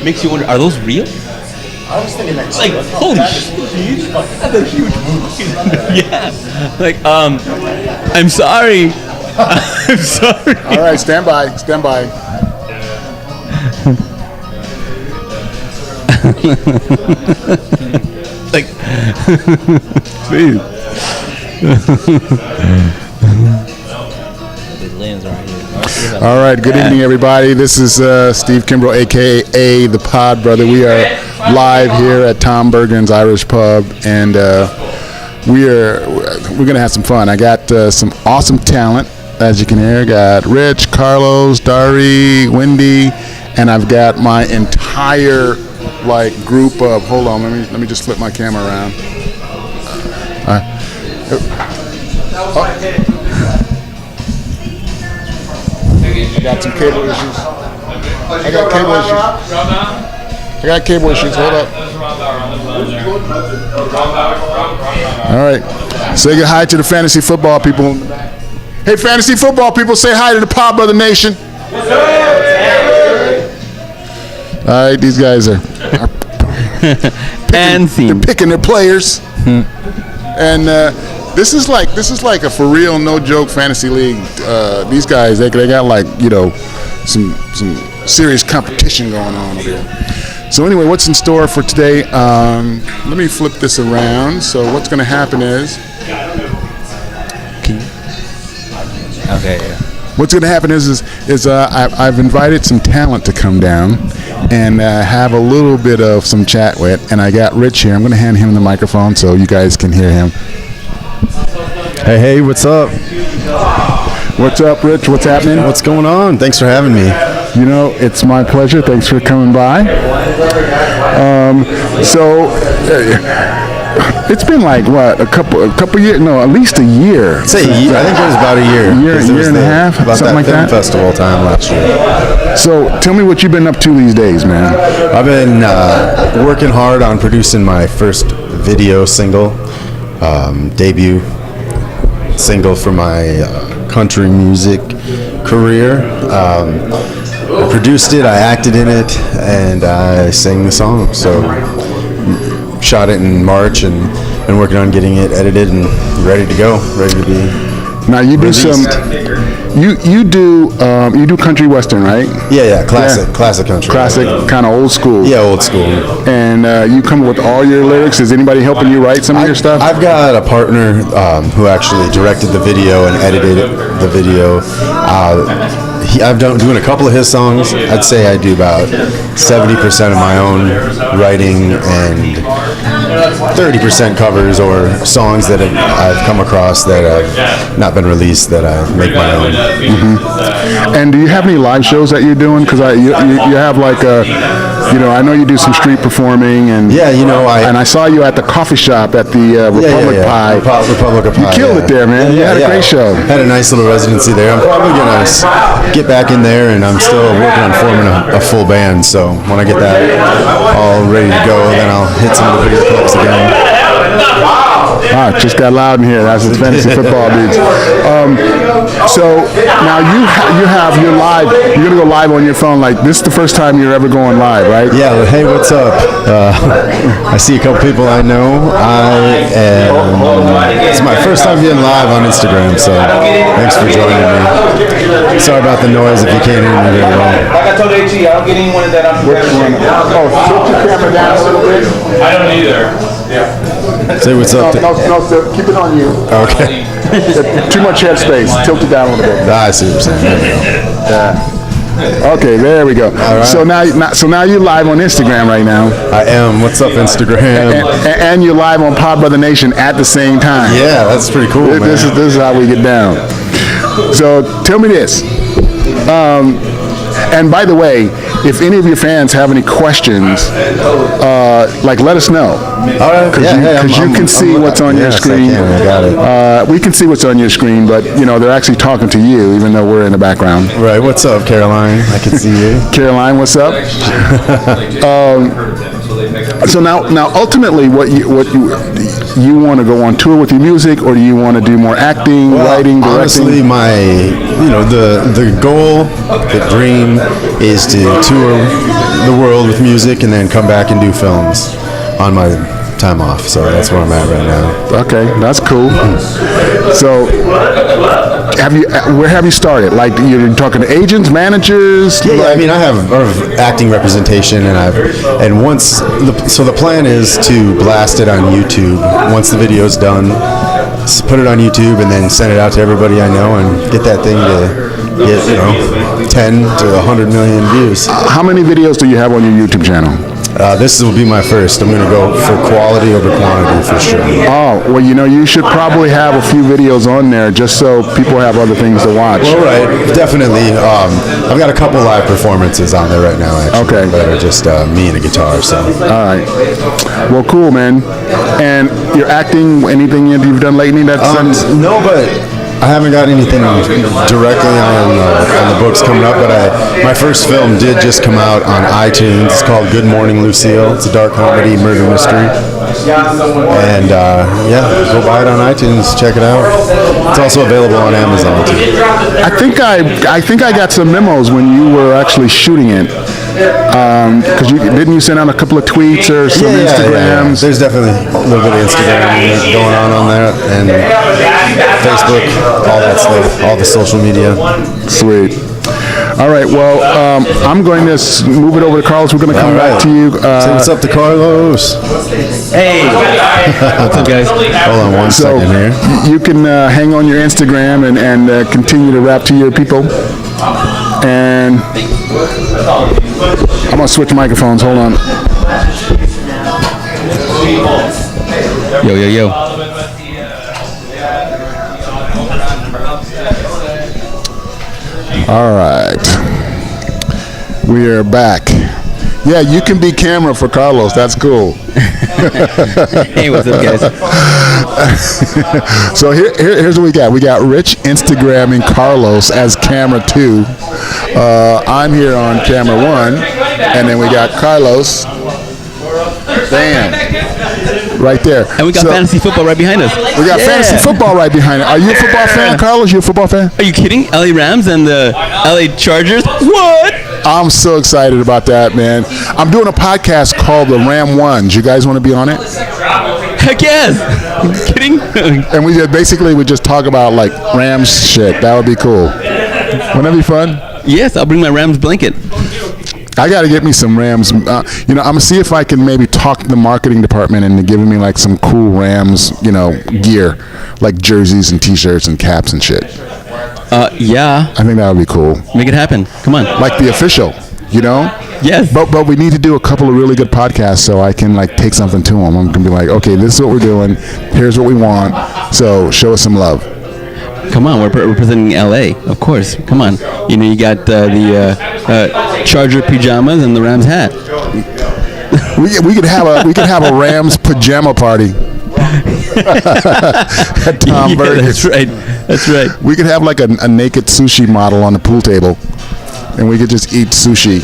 makes you wonder, are those real? I was thinking that. Like, holy shit, that's a huge yeah. Like, I'm sorry. I'm sorry. All right, stand by. Like, please. All right, good evening, everybody. This is Steve Kimbrough, a.k.a. the PodBrother. We are live here at Tom Bergin's Irish Pub, and we're going to have some fun. I got some awesome talent, as you can hear. I got Rich, Carlos, Dari, Wendy, and I've got my entire group of. Hold on, let me just flip my camera around. I got some cable issues. I got cable issues. Hold up. All right. Say good hi to the fantasy football people. Hey, fantasy football people, say hi to the PodBrother Nation. All right, these guys are they're picking their players. And this is like a for real, no joke fantasy league. These guys, they got some serious competition going on over here. So anyway, what's in store for today? Let me flip this around. So what's going to happen is. Okay. Yeah. What's going to happen is I've invited some talent to come down and have a little bit of some chat with, and I got Rich here. I'm going to hand him the microphone so you guys can hear him. Hey, what's up? What's up, Rich? What's happening? What's going on? Thanks for having me. You know, it's my pleasure. Thanks for coming by. It's been a couple years? No, at least a year. I think it was about a year. Year and a half, about something like that. Festival time last year. So tell me what you've been up to these days, man. I've been working hard on producing my first video single, debut single for my country music career. I produced it, I acted in it, and I sang the song. So shot it in March and been working on getting it edited and ready to go, ready to be now you do released. You do country western, right? Yeah, classic country. Classic, kind of old school. Yeah, old school. And you come up with all your lyrics. Is anybody helping you write some of your stuff? I've got a partner who actually directed the video and edited the video. I've doing a couple of his songs. I'd say I do about 70% of my own writing and 30% covers or songs that I've come across that have not been released that I make my own. Mm-hmm. And do you have any live shows that you're doing? Because you have I know you do some street performing and I saw you at the coffee shop at the Republic Pie. Republic of Pie. You killed it there, man. You had a great show. Had a nice little residency there. I'm probably gonna get back in there, and I'm still working on forming a full band. So when I get that all ready to go, then I'll hit some of the bigger clubs again. It just got loud in here. That's the fantasy football beats. So now you have your live. You're gonna go live on your phone. Like this is the first time you're ever going live, right? Yeah. Hey, what's up? I see a couple people I know. It's my first time getting live on Instagram. So thanks for joining me. Sorry about the noise if you can't hear me very well. Like I told AG, I don't get anyone that I'm. Tilt your camera down a little bit. I don't either. Yeah. Say what's up. No, keep it on you. Okay. Too much headspace. Tilt it down a little bit. I see what you're saying. Okay, there we go. All right. So now you're live on Instagram right now. I am. What's up, Instagram? And you're live on PodBrother Nation at the same time. Yeah, that's pretty cool, man. This is how we get down. So tell me this. And by the way, if any of your fans have any questions, let us know. All right. Because you can see what's on your screen. I got it. We can see what's on your screen, but they're actually talking to you, even though we're in the background. Right. What's up, Caroline? I can see you. Caroline, what's up? So now, ultimately, what you you want to go on tour with your music, or do you want to do more acting, writing, directing? Honestly, the goal, the dream is to tour the world with music and then come back and do films on my time off. So that's where I'm at right now. Okay, that's cool. So, where have you started? Like, you're talking to agents, managers? Yeah, I mean, I have acting representation, and once the plan is to blast it on YouTube. Once the video's done, put it on YouTube, and then send it out to everybody I know, and get that thing to get 10 to 100 million views. How many videos do you have on your YouTube channel? This will be my first. I'm going to go for quality over quantity for sure. Oh, well, you should probably have a few videos on there just so people have other things to watch. Well, right, definitely. I've got a couple live performances on there right now, actually. Okay. That are just me and a guitar, so. All right. Well, cool, man. And your acting, anything you've done lately that's... No, but I haven't got anything directly on the books coming up, but my first film did just come out on iTunes. It's called Good Morning Lucille. It's a dark comedy murder mystery. And go buy it on iTunes. Check it out. It's also available on Amazon too. I think I got some memos when you were actually shooting it. Because didn't you send out a couple of tweets or some Instagrams? Yeah. There's definitely a little bit of Instagram going on there, and Facebook, all that stuff, all the social media. Sweet. All right, well, I'm going to move it over to Carlos. We're going to come back to you. Say what's up to Carlos. Hey. What's up, guys? Hold on one second here. You can hang on your Instagram and continue to rap to your people. And I'm going to switch microphones. Hold on. Yo. All right. We are back. Yeah, you can be camera for Carlos. That's cool. Hey, what's up, guys? So here's what we got. We got Rich Instagramming Carlos as camera 2. I'm here on camera 1. And then we got Carlos. Bam. Right there. And we got fantasy football right behind us. We got fantasy football right behind it. Are you a football fan, Carlos? You a football fan? Are you kidding? LA Rams and the LA Chargers? What? I'm so excited about that, man. I'm doing a podcast called The Ram Ones. You guys want to be on it? Heck yes. Are you kidding? And we just talk about like Rams shit. That would be cool. Wouldn't that be fun? Yes, I'll bring my Rams blanket. I got to get me some Rams. I'm going to see if I can maybe talk the marketing department into giving me like some cool Rams, gear, like jerseys and T-shirts and caps and shit. Yeah. I think that would be cool. Make it happen. Come on. Like the official, Yes. But we need to do a couple of really good podcasts so I can like take something to them. I'm going to be like, okay, this is what we're doing. Here's what we want. So show us some love. Come on, we're representing LA, of course. Come on. You got the Charger pajamas and the Rams hat. We could have a Rams pajama party. At Tom Bergin. That's right. We could have like a naked sushi model on the pool table, and we could just eat sushi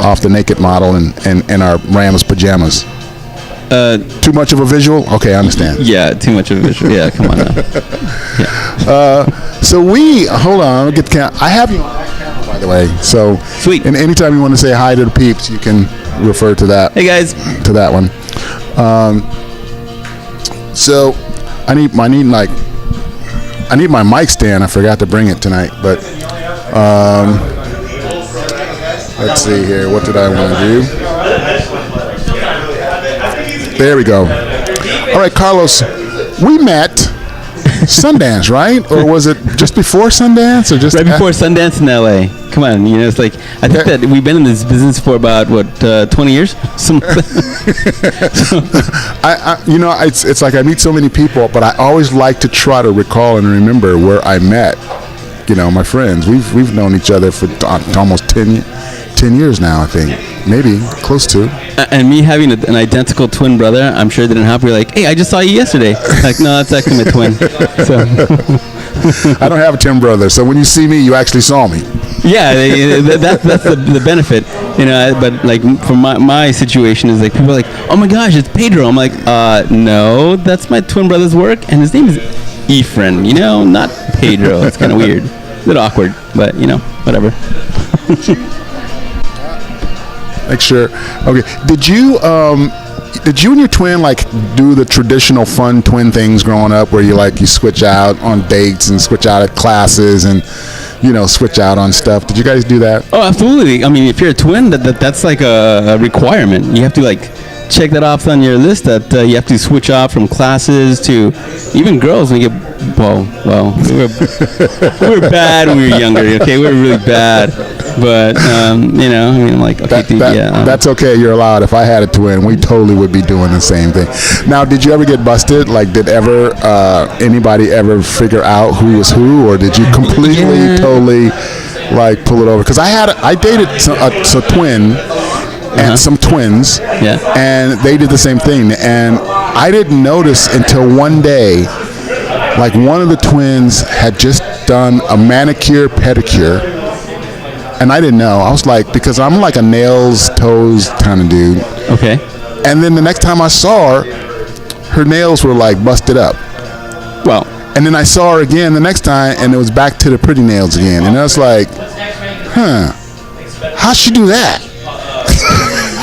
off the naked model in our Rams pajamas. Too much of a visual? Okay, I understand. Yeah, too much of a visual. Yeah, come on now. Yeah. So hold on. I have you on that camera, by the way. So sweet. And anytime you want to say hi to the peeps, you can refer to that. Hey guys. To that one. So I need my mic stand. I forgot to bring it tonight, but let's see here. What did I want to do? There we go. All right, Carlos, we met Sundance, right? Or was it just before Sundance, or just right before Sundance in LA? Come on, it's like I think that we've been in this business for about 20 years. It's like I meet so many people, but I always like to try to recall and remember where I met. My friends. We've known each other for almost 10 years now, I think. Maybe close to. And me having an identical twin brother, I'm sure didn't help. You're like, hey, I just saw you yesterday. Like, no, that's actually my twin. So I don't have a twin brother, so when you see me, you actually saw me. That's the benefit, but like for my situation is like people are like, oh my gosh, it's Pedro. I'm like, no, that's my twin brother's work, and his name is Ephraim, not Pedro. It's kind of weird, a bit awkward, but whatever. Make sure. Okay. Did you and your twin like do the traditional fun twin things growing up, where you switch out on dates and switch out at classes and switch out on stuff? Did you guys do that? Oh, absolutely. I mean, if you're a twin, that's like a requirement. You have to check that off on your list, that you have to switch off from classes to even girls when you get we were bad when we were younger. Okay, we were really bad, but I'm like, okay, that's okay. You're allowed. If I had a twin, we totally would be doing the same thing. Now, did you ever get busted? Did anybody ever figure out who was who, or did you completely, totally pull it over? Because I dated a twin. And some twins, and they did the same thing. And I didn't notice until one day, one of the twins had just done a manicure, pedicure, and I didn't know. I was because I'm a nails, toes kind of dude. Okay. And then the next time I saw her nails were busted up. Well. And then I saw her again the next time, and it was back to the pretty nails again. And I was like, how'd she do that?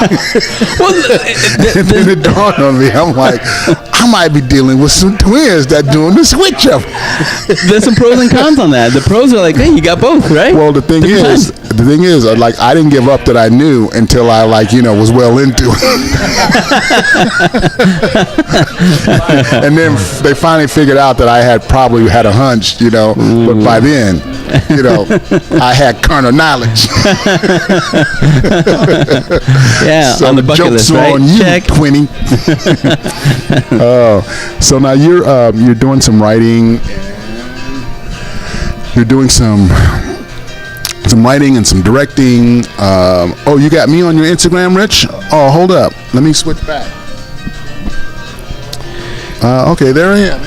Well, then it dawned on me. I'm like, I might be dealing with some twins that doing the switch up. There's some pros and cons on that. The pros are like, hey, you got both, right? Well, the thing is, I didn't give up that I knew until I was well into it. And then they finally figured out that I had probably had a hunch, but by then, I had carnal knowledge. Yeah, so on the bucket joke's list, right? on you, Check. Twinny. So now you're doing some writing. You're doing some writing and some directing. You got me on your Instagram, Rich? Oh, hold up. Let me switch back. Okay, there I am.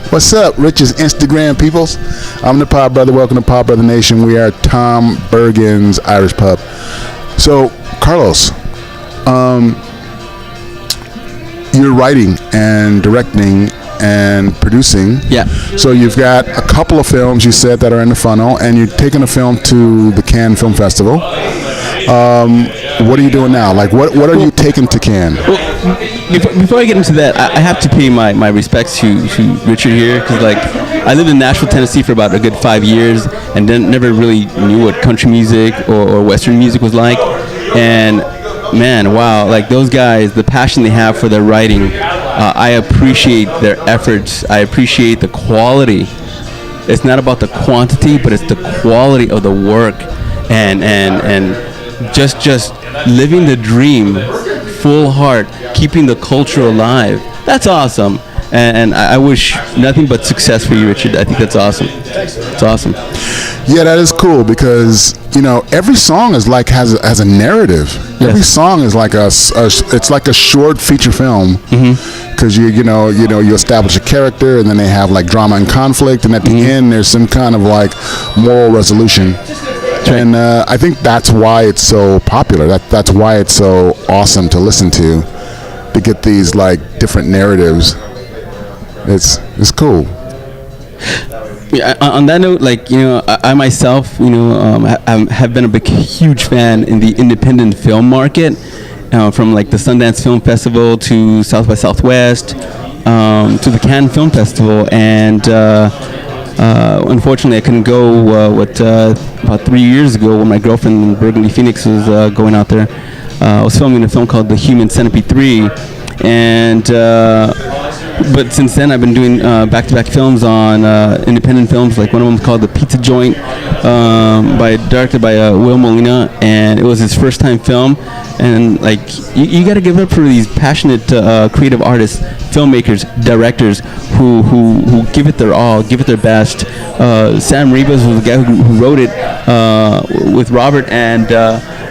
What's up, Rich's Instagram peoples? I'm the PodBrother. Welcome to PodBrother Nation. We are Tom Bergin's Irish Pub. So, Carlos, you're writing and directing and producing. Yeah. So you've got a couple of films you said that are in the funnel, and you're taking a film to the Cannes Film Festival. What are you doing now? What are you taking to Cannes? Well, before I get into that, I have to pay my respects to Richard here, because I lived in Nashville, Tennessee for about a good 5 years, and then never really knew what country music or Western music was like. And man, wow, those guys, the passion they have for their writing, I appreciate their efforts. I appreciate the quality. It's not about the quantity, but it's the quality of the work, and just living the dream, full heart, keeping the culture alive. That's awesome. And I wish nothing but success for you, Richard. I think that's awesome. It's awesome. Yeah, that is cool, because every song is has a narrative. Yes. Every song is it's like a short feature film, because you establish a character, and then they have drama and conflict, and at the end there's some kind of moral resolution. And I think that's why it's so popular. That's why it's so awesome to listen to get these different narratives. It's cool. Yeah, on that note, I myself, have been a huge fan in the independent film market, from the Sundance Film Festival to South by Southwest, to the Cannes Film Festival, and unfortunately I couldn't go. About 3 years ago, when my girlfriend in Bergin, Phoenix, was going out there. I was filming a film called The Human Centipede 3, and but since then I've been doing back-to-back films on independent films. One of them is called The Pizza Joint, directed by Will Molina, and it was his first time film. And you got to give up for these passionate creative artists, filmmakers, directors who give it their all, give it their best. Sam Rivas was the guy who wrote it with Robert, and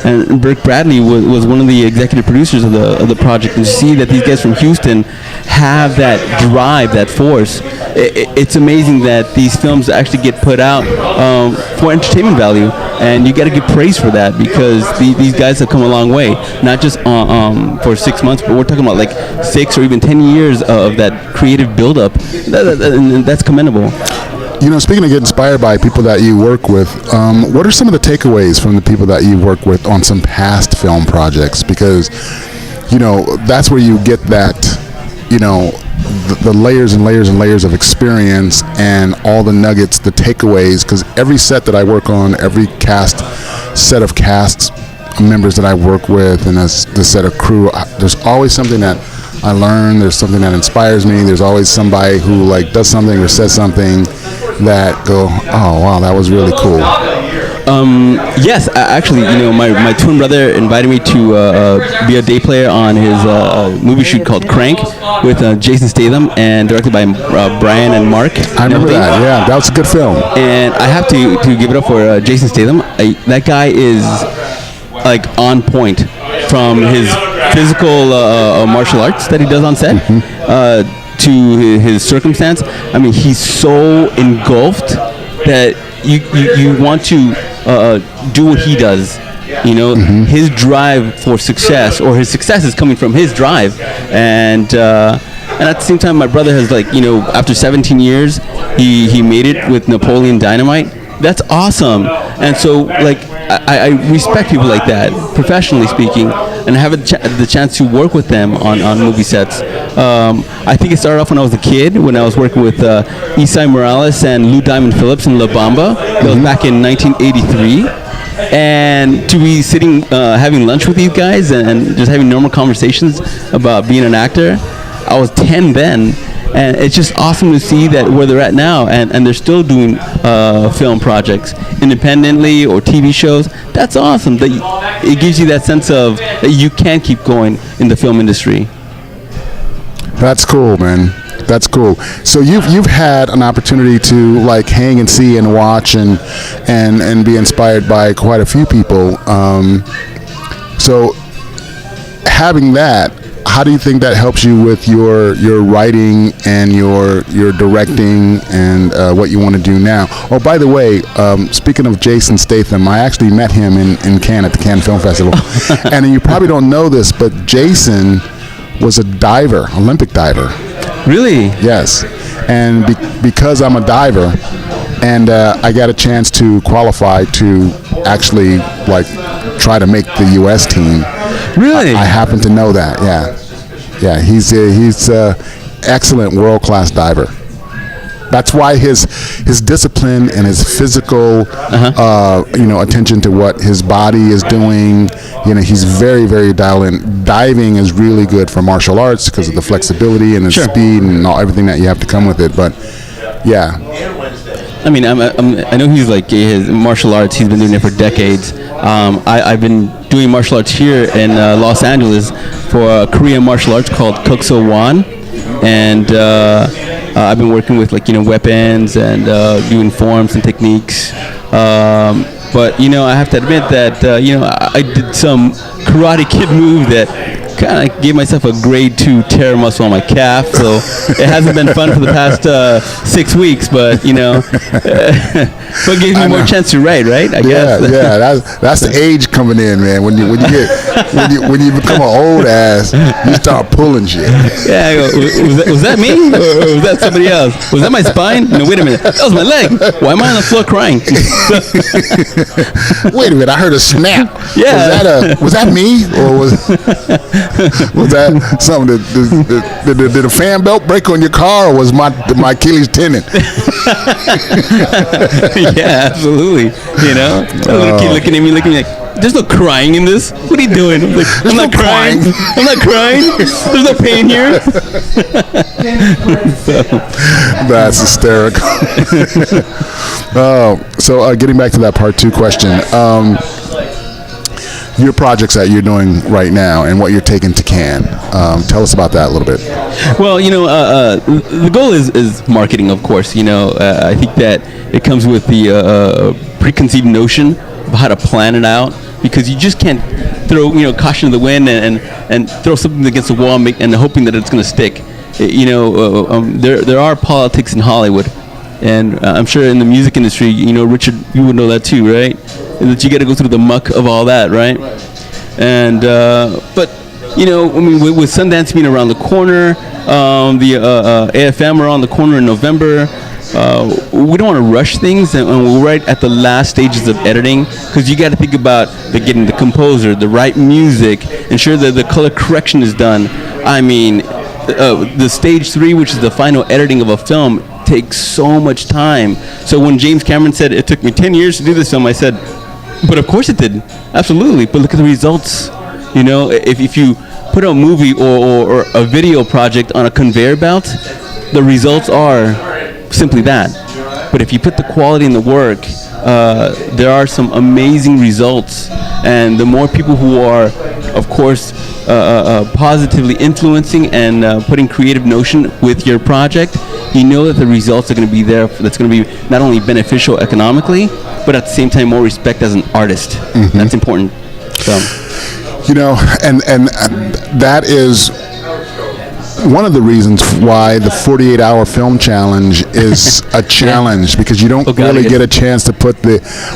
and Burke Bradley was one of the executive producers of the project. And to see that these guys from Houston have that drive, that force, it's amazing that these films actually get put out for entertainment value, and you got to give praise for that, because these guys have come a long way, not just for 6 months, but we're talking about like 6 or even 10 years of that creative buildup. That's commendable. You know, speaking of getting inspired by people that you work with, what are some of the takeaways from the people that you work with on some past film projects? Because, you know, that's where you get that, you know, the layers and layers and layers of experience and all the nuggets, the takeaways. Because every set that I work on, every set of cast members that I work with, and the set of crew, there's always something that I learn. There's something that inspires me. There's always somebody who like does something or says something that go, oh wow, that was really cool. Yes, actually, you know, my twin brother invited me to be a day player on his movie shoot called Crank with Jason Statham and directed by Brian and Mark. I remember that. Yeah, that was a good film. And I have to give it up for Jason Statham. That guy is like on point, from his physical martial arts that he does on set to his circumstance. I mean, he's so engulfed that you want to do what he does. You know, his drive for success, or his success is coming from his drive, and at the same time, my brother has, like, you know, after 17 years, he made it with Napoleon Dynamite. That's awesome. And so, like, I respect people like that, professionally speaking, and have the chance to work with them on movie sets. I think it started off when I was a kid, when I was working with Isai Morales and Lou Diamond Phillips in La Bamba. That was back in 1983. And to be sitting, having lunch with these guys and just having normal conversations about being an actor. I was 10 then. And it's just awesome to see that where they're at now, and they're still doing film projects independently or TV shows. That's awesome. That it gives you that sense of that you can keep going in the film industry. That's cool, man. That's cool. So you've had an opportunity to like hang and see and watch and be inspired by quite a few people. So having that, how do you think that helps you with your writing and your directing and what you want to do now? Oh, by the way, speaking of Jason Statham, I actually met him in Cannes at the Cannes Film Festival. And you probably don't know this, but Jason was a diver, Olympic diver. Really? Yes. And because I'm a diver, and I got a chance to qualify to actually like try to make the U.S. team. Really? I happen to know that. Yeah. He's excellent, world-class diver. That's why his discipline and his physical, attention to what his body is doing. You know, he's very, very dialed in. Diving is really good for martial arts because of the flexibility and the speed and everything that you have to come with it. But yeah. I mean, I know he's like his martial arts. He's been doing it for decades. I've been doing martial arts here in Los Angeles for a Korean martial arts called Kukso Wan, and I've been working with weapons and doing forms and techniques. But I have to admit that I did some Karate Kid move that kind of gave myself a grade 2 tear muscle on my calf, so it hasn't been fun for the past 6 weeks, but but gives me more chance to write, right? I guess. Yeah, that's the age coming in, man. When you become an old ass, you start pulling shit. Yeah, I go, was that me, or was that somebody else? Was that my spine? No, wait a minute, that was my leg. Why am I on the floor crying? Wait a minute, I heard a snap. Yeah, was that me, or was that something? Did a fan belt break on your car, or was my Achilles tendon? Yeah, absolutely. A little kid looking at me like, there's no crying in this. What are you doing? I'm like, I'm not crying. I'm not crying. There's no pain here. That's hysterical. So getting back to that part 2 question. Your projects that you're doing right now and what you're taking to Cannes. Tell us about that a little bit. Well, the goal is marketing, of course. I think that it comes with the preconceived notion how to plan it out, because you just can't throw caution to the wind and throw something against the wall and hoping that it's going to stick. There are politics in Hollywood, and I'm sure in the music industry, Richard, you would know that too, right? That you got to go through the muck of all that, right? And but with Sundance being around the corner, the AFM around the corner in November. We don't want to rush things, and we're right at the last stages of editing, because you got to think about getting the composer, the right music, ensure that the color correction is done. I mean, the stage 3, which is the final editing of a film, takes so much time. So when James Cameron said it took me 10 years to do this film, I said, but of course it did, absolutely. But look at the results. If you put a movie or a video project on a conveyor belt, the results are simply that. But if you put the quality in the work, there are some amazing results, and the more people who are, of course, positively influencing and putting creative notion with your project, that the results are going to be there. That's going to be not only beneficial economically, but at the same time more respect as an artist. Mm-hmm. That's important. So, and that is one of the reasons why the 48-hour film challenge is a challenge, because you don't really get a chance to put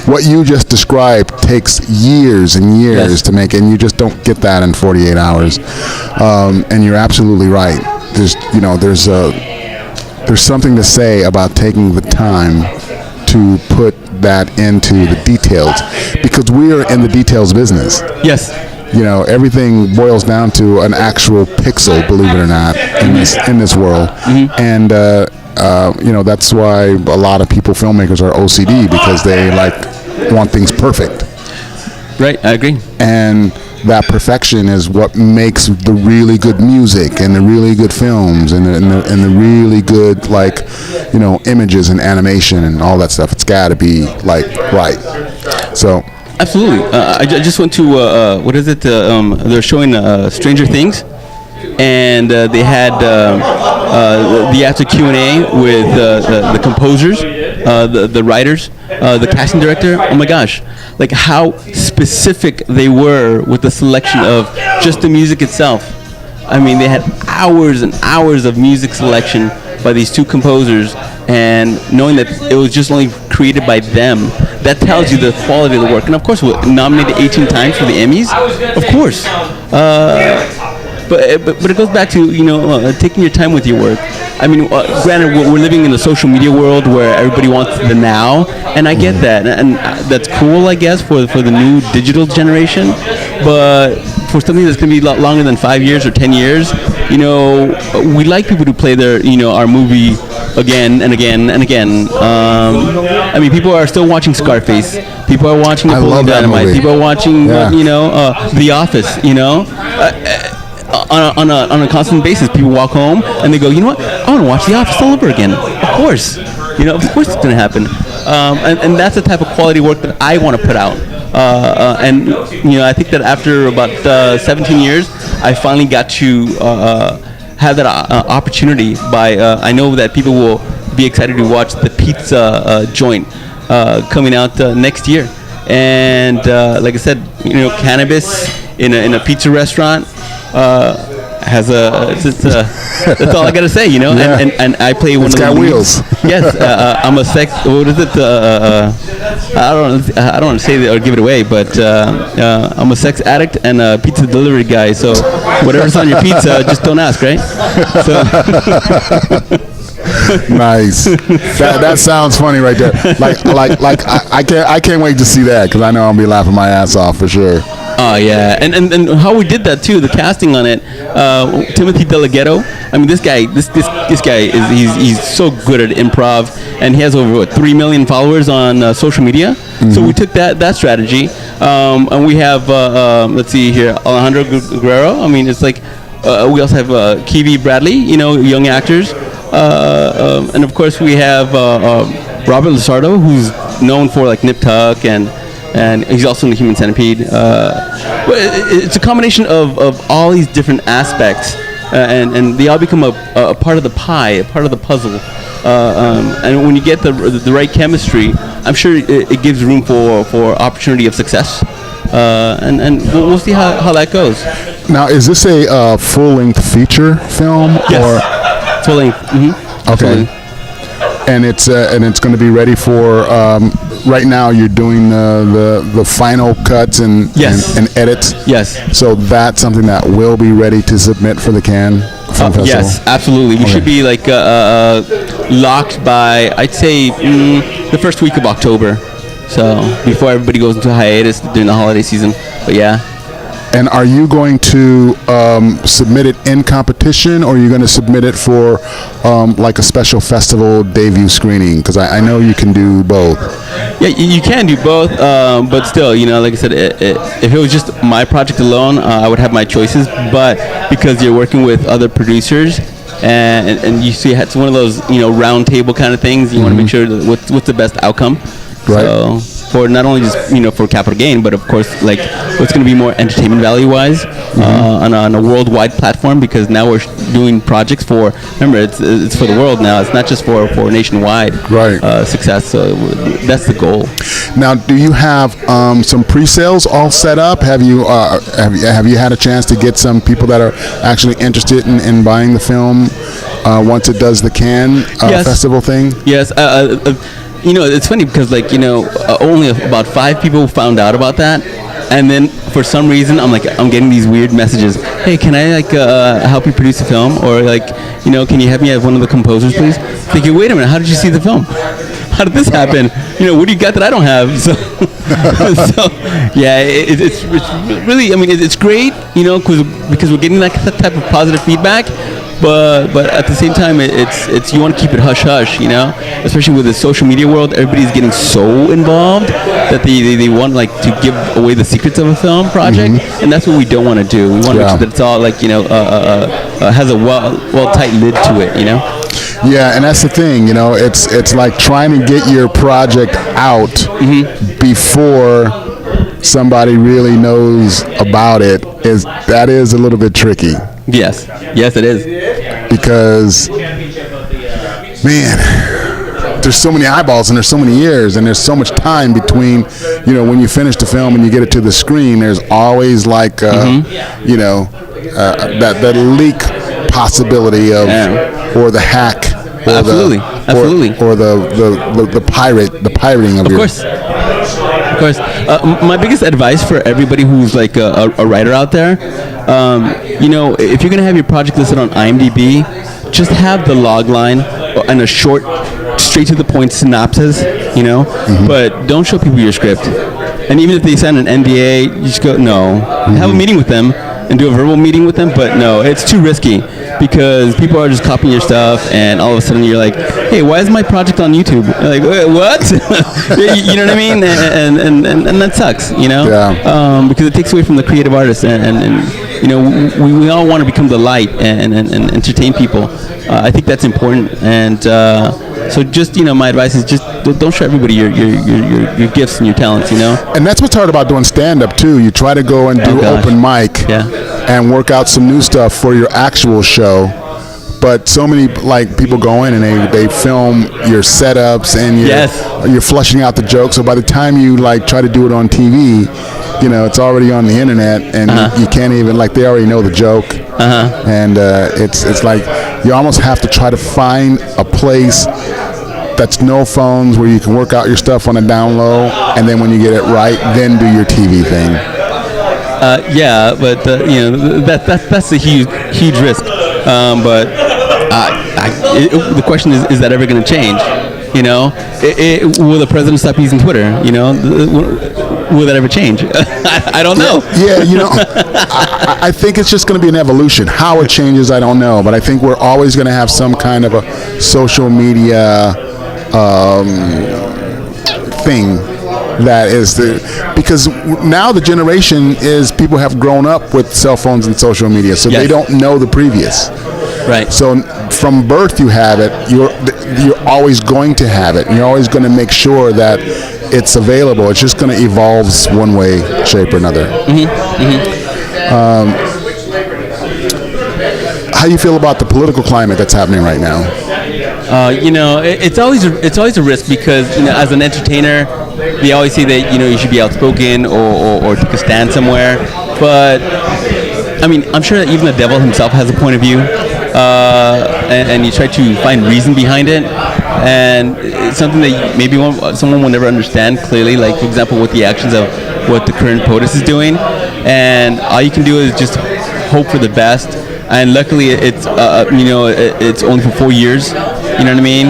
what you just described takes years and years to make, and you just don't get that in 48 hours. And you're absolutely right. There's something to say about taking the time to put that into the details, because we are in the details business. Yes. Everything boils down to an actual pixel, believe it or not, in this world. Mm-hmm. And that's why a lot of filmmakers are OCD, because they want things perfect. Right, I agree. And that perfection is what makes the really good music and the really good films and the really good images and animation and all that stuff. It's got to be right. So. Absolutely. I just went to what is it? They're showing Stranger Things, and they had the after Q&A with the composers, the writers, the casting director. Oh my gosh, how specific they were with the selection of just the music itself. I mean, they had hours and hours of music selection by these two composers, and knowing that it was just only created by them, that tells you the quality of the work. And of course, we're nominated 18 times for the Emmys, of course. But it goes back to taking your time with your work. I mean, granted, we're living in a social media world where everybody wants the now, and I get that, and that's cool, I guess, for the new digital generation. But for something that's going to be a lot longer than 5 years or 10 years, we like people to play our movie again and again and again. I mean, people are still watching Scarface. People are watching Napoleon Dynamite. People are watching, The Office. On a constant basis, people walk home and they go, what? I want to watch The Office all over again. Of course, of course it's going to happen. And that's the type of quality work that I want to put out. And I think that after about 17 years, I finally got to have that opportunity. I know that people will be excited to watch the pizza joint coming out next year. And like I said, cannabis in a pizza restaurant has that's all I gotta say, and I play one of the wheels. Yes, I'm a sex. What is it? I don't want to say it or give it away, but I'm a sex addict and a pizza delivery guy. So whatever's on your pizza, just don't ask, right? So. Nice. That sounds funny right there. I can't wait to see that, because I know I'll be laughing my ass off for sure. Oh yeah, and how we did that too, the casting on it. Timothy DeLaGhetto. I mean, this guy is he's so good at improv, and he has over 3 million followers on social media. Mm-hmm. So we took that strategy, and we have let's see here, Alejandro Guerrero. I mean, it's we also have Kiwi Bradley, young actors, and of course we have Robert Lusardo, who's known for Nip Tuck and he's also in the Human Centipede. But it's a combination of all these different aspects, and they all become a part of the pie, a part of the puzzle. and when you get the right chemistry, I'm sure it gives room for opportunity of success. And we'll see how that goes. Now, is this a full-length feature film? Yes. Or full length. Mm-hmm. Okay. Absolutely. And it's going to be ready for. Right now, you're doing the final cuts and Yes. and edits. Yes. So that's something that will be ready to submit for the Cannes Film Festival. Yes, absolutely. We should be like locked by, I'd say, the first week of October. So before everybody goes into hiatus during the holiday season. But yeah. And are you going to submit it in competition, or are you going to submit it for like a special festival debut screening? Because I know you can do both. Yeah, you can do both, but still, like I said, if it was just my project alone, I would have my choices. But because you're working with other producers, and you see it's one of those round table kind of things, you want to make sure that what's the best outcome. Right. So for not only just for capital gain, but of course like what's going to be more entertainment value wise on a worldwide platform, because now we're doing projects for, remember, it's for the world now. It's not just for nationwide success. So that's the goal. Now, do you have some pre-sales all set up? Have you had a chance to get some people that are actually interested in buying the film once it does the Cannes festival thing? Yes. It's funny because only about 5 people found out about that, and then for some reason I'm getting these weird messages. Hey, can I help you produce a film, or can you have me as one of the composers, please? Thinking, wait a minute, how did you see the film? How did this happen? What do you got that I don't have? So, yeah, it's really, it's great, because we're getting that type of positive feedback. But at the same time, it's you want to keep it hush hush, especially with the social media world. Everybody's getting so involved that they want to give away the secrets of a film project, and that's what we don't want to do. We want to make sure that it's all has a well tight lid to it, Yeah, and that's the thing, it's like trying to get your project out before somebody really knows about it is a little bit tricky. Yes, it is. Because, man, there's so many eyeballs and there's so many ears and there's so much time between, when you finish the film and you get it to the screen. There's always that leak possibility of, or the hack, or absolutely, or the pirating of your. Of course. My biggest advice for everybody who's like a writer out there, if you're gonna have your project listed on IMDb, just have the log line and a short, straight to the point synopsis, but don't show people your script. And even if they sign an NDA, you just go, no. Have a meeting with them and do a verbal meeting with them, but no, it's too risky because people are just copying your stuff, and all of a sudden you're like, hey, why is my project on YouTube? You're like, what? You know what I mean? And that sucks, because it takes away from the creative artist, and we all want to become the light and entertain people. I think that's important, and so just my advice is just don't show everybody your gifts and your talents, And that's what's hard about doing stand-up too. You try to go and do open mic, and work out some new stuff for your actual show. But so many people go in and they film your setups and you're flushing out the jokes. So by the time you try to do it on TV, it's already on the internet, and you can't even they already know the joke. And it's like you almost have to try to find a place that's no phones, where you can work out your stuff on a down low, and then when you get it right, then do your TV thing. But that's a huge risk. But the question is that ever going to change? Will the president stop using Twitter? Will that ever change? I don't know. I think it's just going to be an evolution. How it changes, I don't know. But I think we're always going to have some kind of a social media thing. That is because now the generation is people have grown up with cell phones and social media, so they don't know the previous. Right. So from birth you have it. You're always going to have it. And you're always going to make sure that it's available. It's just going to evolve one way, shape, or another. How do you feel about the political climate that's happening right now? It's always a risk because as an entertainer, they always say that you should be outspoken or take a stand somewhere. But I mean, I'm sure that even the devil himself has a point of view, and you try to find reason behind it. And it's something that maybe someone will never understand clearly. Like for example, with the actions of what the current POTUS is doing, and all you can do is just hope for the best. And luckily, it's it's only for 4 years. You know what I mean?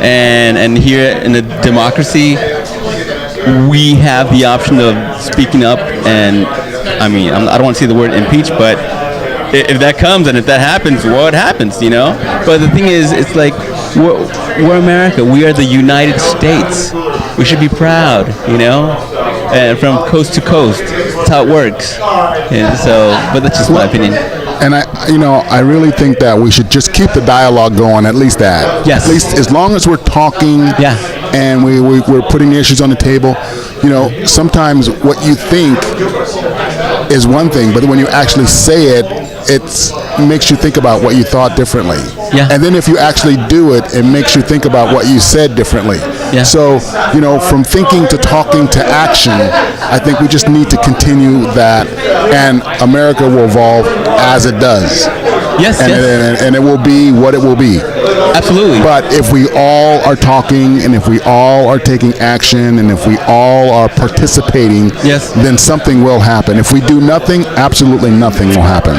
And here in a democracy, we have the option of speaking up. And I mean, I don't want to say the word impeach, but if that comes and if that happens, what happens? But the thing is, it's like we're America. We are the United States. We should be proud. And from coast to coast, that's how it works. But that's just my opinion. And I really think that we should just keep the dialogue going. At least that. Yes. At least as long as we're talking. Yeah. And we're putting the issues on the table. Sometimes what you think is one thing, but when you actually say it, it makes you think about what you thought differently. Yeah. And then if you actually do it, it makes you think about what you said differently. Yeah. So, from thinking to talking to action, I think we just need to continue that, and America will evolve as it does. Yes, and it will be what it will be. Absolutely. But if we all are talking, and if we all are taking action, and if we all are participating, yes, then something will happen. If we do nothing, absolutely nothing will happen.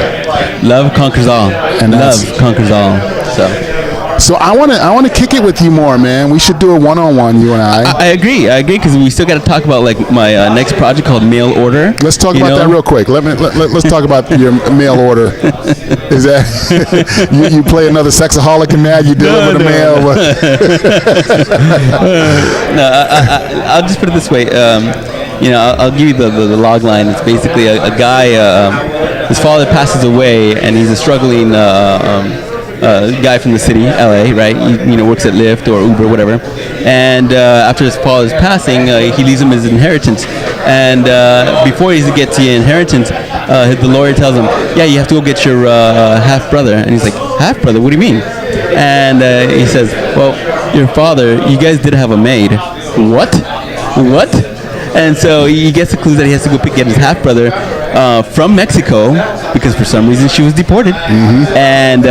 Love conquers all. And love conquers all. So I want to kick it with you more, man. We should do a one-on-one, you and I. I agree because we still got to talk about like my next project called Mail Order. Let's talk about that real quick. Let's talk about your mail order. Is that you play another sexaholic in that? You deliver the mail? No, I'll just put it this way. I'll give you the log line. It's basically a guy. His father passes away, and he's a struggling guy from the city, LA, right? He works at Lyft or Uber, whatever. And after his father's passing, he leaves him his inheritance. And before he gets the inheritance, the lawyer tells him, "Yeah, you have to go get your half brother." And he's like, "Half brother? What do you mean?" And he says, "Well, your father, you guys did have a maid." What? And so he gets the clue that he has to go get his half brother from Mexico because for some reason she was deported, and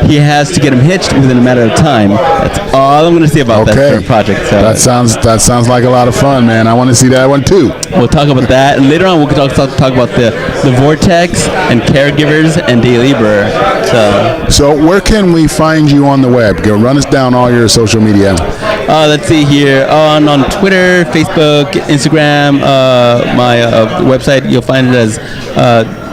he has to get him hitched within a matter of time. That's all I'm going to say about that current project. So that sounds like a lot of fun, man. I want to see that one too. We'll talk about that, and later on we'll talk about the vortex and caregivers and day labor. So where can we find you on the web? Go run us down all your social media. Let's see here on Twitter, Facebook, Instagram. My website, you'll find it as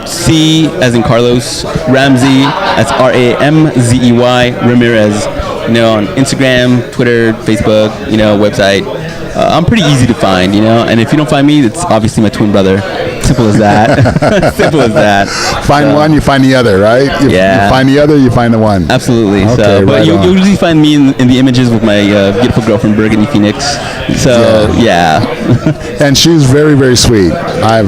C as in Carlos, Ramsey, that's Ramzey, Ramirez. On Instagram, Twitter, Facebook, website. I'm pretty easy to find, and if you don't find me, it's obviously my twin brother. Simple as that. Simple as that. Find one, you find the other, right? You find the other, you find the one. Absolutely. Okay, but you'll usually find me in the images with my beautiful girlfriend, Bergin, Phoenix. So, yeah. And she's very, very sweet. I've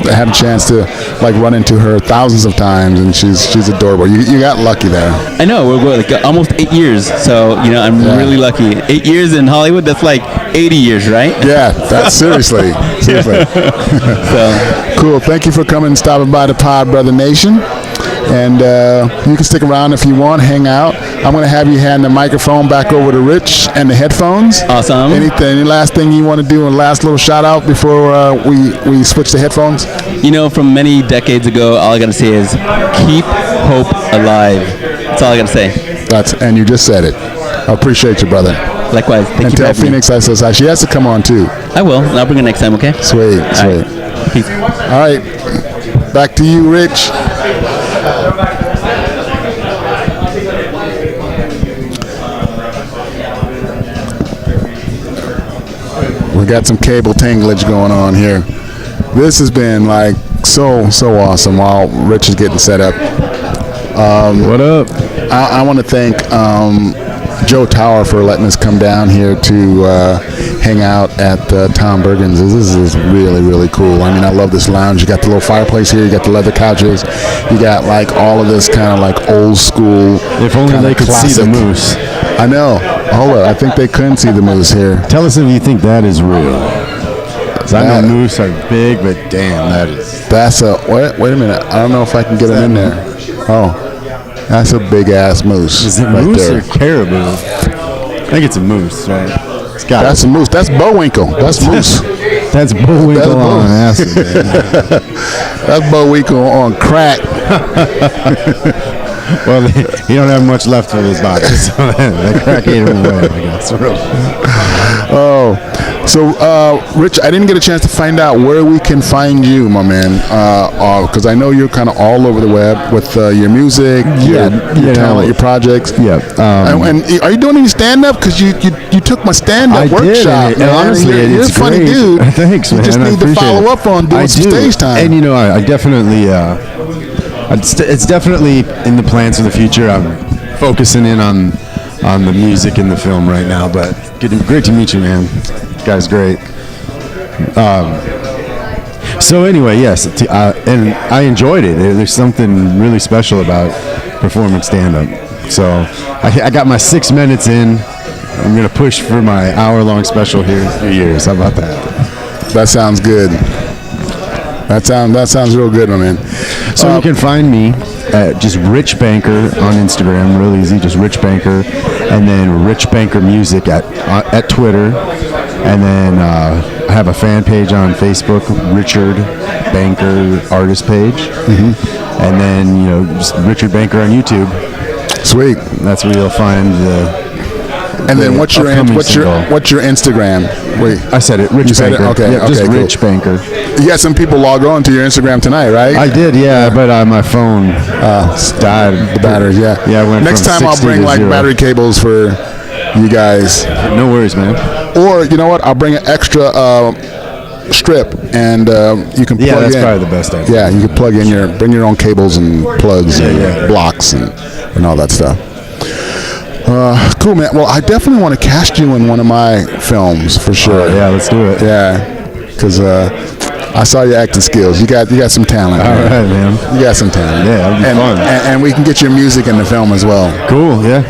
had a chance to run into her thousands of times, and she's adorable. You got lucky there. I know. We're like almost 8 years. So, I'm really lucky. 8 years in Hollywood, that's like 80 years, right? Yeah, that's seriously. Cool. Thank you for coming and stopping by the PodBrother Nation. And you can stick around if you want, hang out. I'm going to have you hand the microphone back over to Rich and the headphones. Awesome. Any last thing you want to do, a last little shout out before we switch to headphones? From many decades ago, all I got to say is keep hope alive. That's all I got to say. And you just said it. I appreciate you, brother. Likewise. Thank you and for tell having Phoenix I says hi. She has to come on too. I will. I'll bring her next time, okay? Sweet. Right. Peace. All right. Back to you, Rich. We got some cable tanglage going on here. This has been so awesome while Rich is getting set up. What up? I want to thank Joe Tower for letting us come down here to hang out at Tom Bergin's. This is really, really cool. I mean, I love this lounge. You got the little fireplace here. You got the leather couches. You got like all of this kind of like old school. If only they could see the moose. I know. Hold up. I think they couldn't see the moose here. Tell us if you think that is real. 'Cause I know moose are big, but damn, that is. That's a wait a minute. I don't know if I can get them in there. Oh, that's a big ass moose. Is it right moose there. or caribou? I think it's a moose, right? It's got That's a moose. That's Bowinkle. That's moose. That's bullwinkle on acid. Man. That's Bowinkle on crack. Well, he don't have much left of his body, so that crack ate him away, I guess. Oh, so Rich, I didn't get a chance to find out where we can find you, my man, because I know you're kind of all over the web with your music, your talent, your projects. Yeah. And are you doing any stand-up? Because you took my stand-up workshop. And honestly, you're a it's funny great. dude. Thanks, man. You just I need to appreciate follow it. up on doing some stage time. And you know, I definitely, it's definitely in the plans for the future. I'm focusing in on the music and the film right now. But great to meet you, man. This guy's great. So anyway, yes, and I enjoyed it. There's something really special about performing stand-up. So I got my 6 minutes in. I'm gonna push for my hour-long special here in 3 years. How about that? That sounds good. That sounds real good, my man. So you can find me at just Rich Banker on Instagram, real easy, just Rich Banker, and then Rich Banker Music at Twitter, and then I have a fan page on Facebook, Richard Banker Artist Page, and then just Richard Banker on YouTube. Sweet. That's where you'll find the. And then what's your Instagram? Wait, I said it, Rich you said Banker. it? Okay, yeah, just okay, cool. Rich Banker. You got some people log on to your Instagram tonight, right? I did, yeah, but my phone died. The batteries, yeah. Yeah, I went Next from time I'll 60 bring to like 0. battery cables for you guys. No worries, man. Or you know what? I'll bring an extra strip, and you can plug in. Yeah, that's probably the best idea. Yeah, you can plug in bring your own cables and plugs and blocks and all that stuff. Cool, man. Well, I definitely want to cast you in one of my films for sure. Yeah, let's do it. Yeah, because I saw your acting skills. You got some talent. All right, man. You got some talent. Yeah, that'd be fun. And we can get your music in the film as well. Cool, yeah.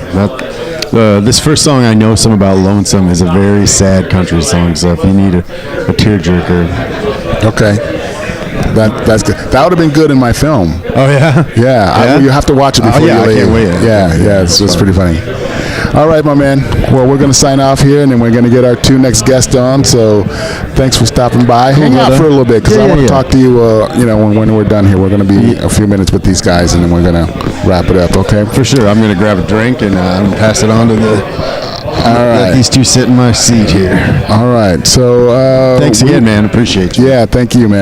This first song I know some about Lonesome is a very sad country song, so if you need a tearjerker. Okay. That's good. That would have been good in my film. Oh, yeah? Yeah. You have to watch it before you leave. I can't wait. Yeah, it's pretty funny. All right, my man. Well, we're going to sign off here, and then we're going to get our two next guests on. So thanks for stopping by. Hang out for a little bit, because I want to talk to you, when we're done here. We're going to be a few minutes with these guys, and then we're going to wrap it up, okay? For sure. I'm going to grab a drink and pass it on to let these two sit in my seat here. All right. So thanks again, man. Appreciate you. Yeah, thank you, man.